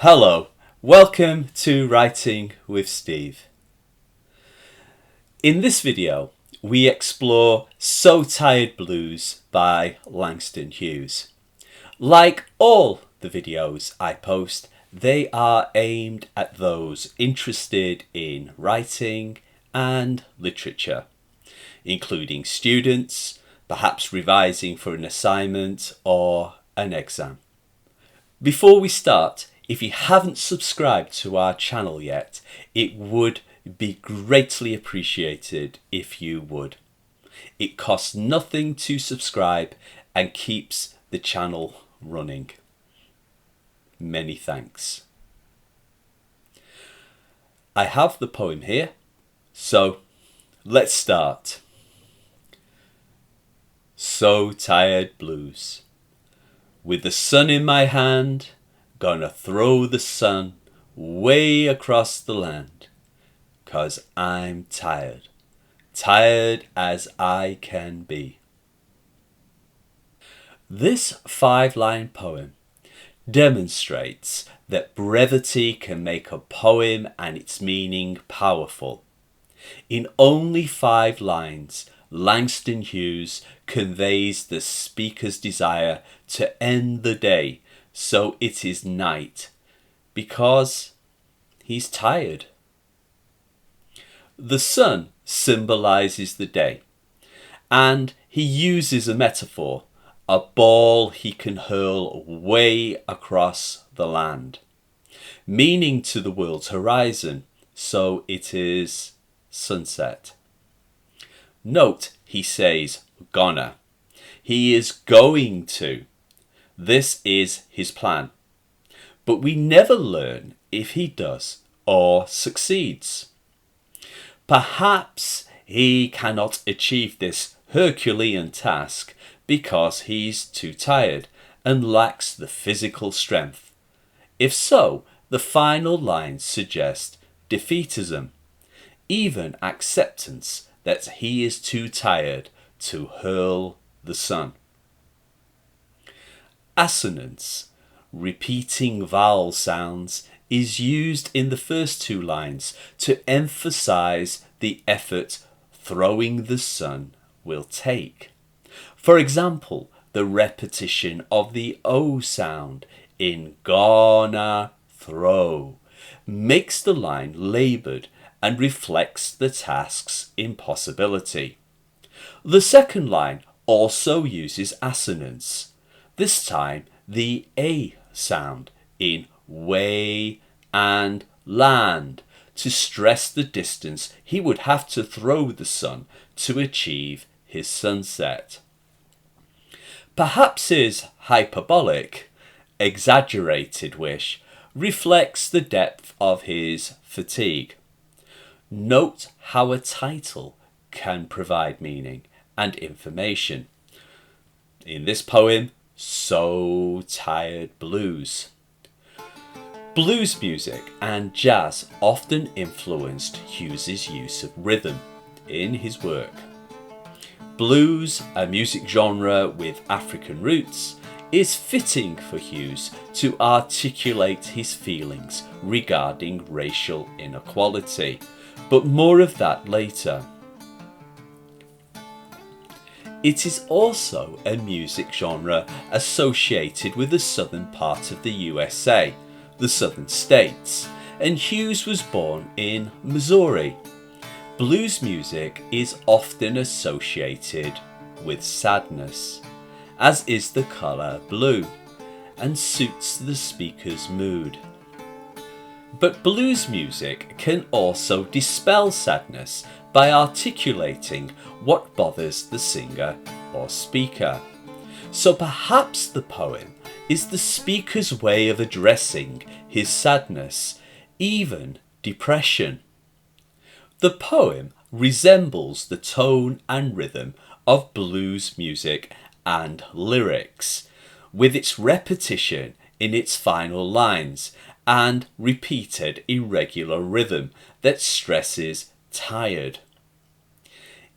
Hello, welcome to Writing with Steve. In this video, we explore So Tired Blues by Langston Hughes. Like all the videos I post, they are aimed at those interested in writing and literature, including students, perhaps revising for an assignment or an exam. Before we start, if you haven't subscribed to our channel yet, it would be greatly appreciated if you would. It costs nothing to subscribe and keeps the channel running. Many thanks. I have the poem here, so let's start. So Tired Blues. With the sun in my hand, gonna throw the sun way across the land. 'Cause I'm tired, tired as I can be. This 5-line poem demonstrates that brevity can make a poem and its meaning powerful. In only 5 lines, Langston Hughes conveys the speaker's desire to end the day so it is night, because he's tired. The sun symbolizes the day, and he uses a metaphor, a ball he can hurl way across the land, meaning to the world's horizon, so it is sunset. Note he says gonna. He is going to. This is his plan. But we never learn if he does or succeeds. Perhaps he cannot achieve this Herculean task because he's too tired and lacks the physical strength. If so, the final lines suggest defeatism, even acceptance that he is too tired to hurl the sun. Assonance, repeating vowel sounds, is used in the first 2 lines to emphasize the effort throwing the sun will take. For example, the repetition of the O sound in gonna throw makes the line labored and reflects the task's impossibility. The second line also uses assonance, this time the A sound in way and land, to stress the distance he would have to throw the sun to achieve his sunset. Perhaps his hyperbolic, exaggerated wish reflects the depth of his fatigue. Note how a title can provide meaning and information. In this poem, So Tired Blues. Blues music and jazz often influenced Hughes's use of rhythm in his work. Blues, a music genre with African roots, is fitting for Hughes to articulate his feelings regarding racial inequality, but more of that later. It is also a music genre associated with the southern part of the USA, the southern states, and Hughes was born in Missouri. Blues music is often associated with sadness, as is the color blue, and suits the speaker's mood. But blues music can also dispel sadness by articulating what bothers the singer or speaker. So perhaps the poem is the speaker's way of addressing his sadness, even depression. The poem resembles the tone and rhythm of blues music and lyrics, with its repetition in its final lines and repeated irregular rhythm that stresses tired.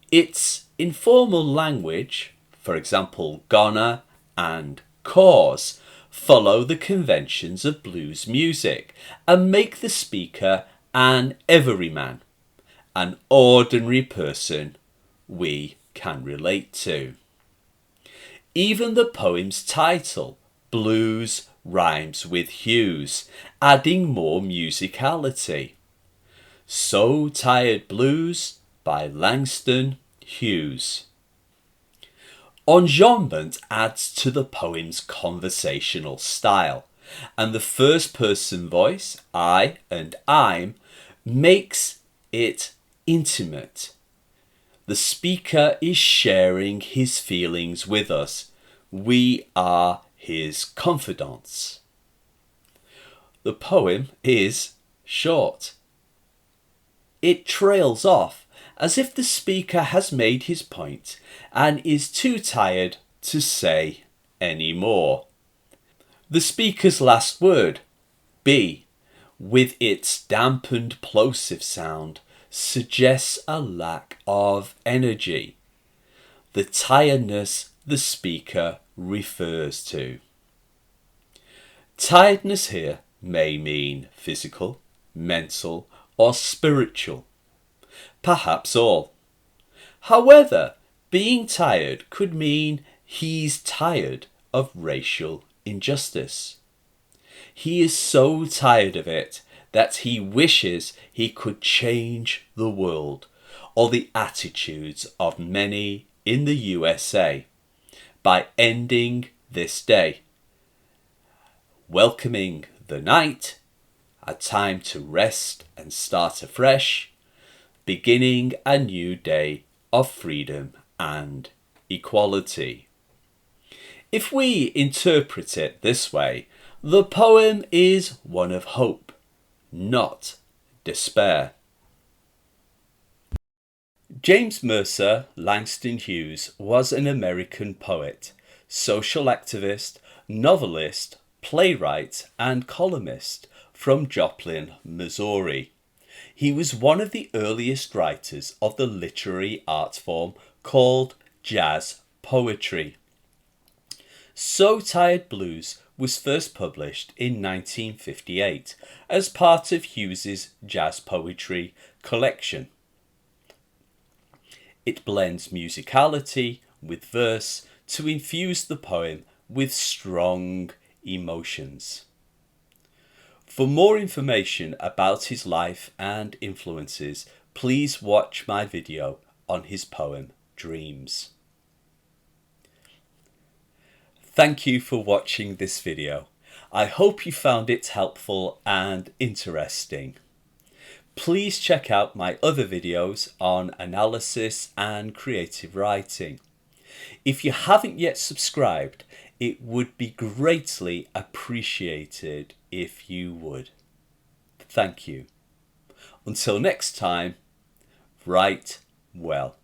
Its informal language, for example gonna and cause, follow the conventions of blues music and make the speaker an everyman, an ordinary person we can relate to. Even the poem's title, Blues, rhymes with Hughes, adding more musicality. So Tired Blues by Langston Hughes. Enjambment adds to the poem's conversational style, and the first person voice, I and I'm, makes it intimate. The speaker is sharing his feelings with us. We are his confidants. The poem is short. It trails off as if the speaker has made his point and is too tired to say any more. The speaker's last word, be, with its dampened plosive sound, suggests a lack of energy, the tiredness the speaker refers to. Tiredness here may mean physical, mental, or spiritual, perhaps all. However, being tired could mean he's tired of racial injustice. He is so tired of it that he wishes he could change the world or the attitudes of many in the USA by ending this day, welcoming the night, a time to rest and start afresh, beginning a new day of freedom and equality. If we interpret it this way, the poem is one of hope, not despair. James Mercer Langston Hughes was an American poet, social activist, novelist, playwright, and columnist from Joplin, Missouri. He was one of the earliest writers of the literary art form called jazz poetry. So Tired Blues was first published in 1958 as part of Hughes's jazz poetry collection. It blends musicality with verse to infuse the poem with strong emotions. For more information about his life and influences, please watch my video on his poem Dreams. Thank you for watching this video. I hope you found it helpful and interesting. Please check out my other videos on analysis and creative writing. If you haven't yet subscribed, it would be greatly appreciated if you would. Thank you. Until next time, write well.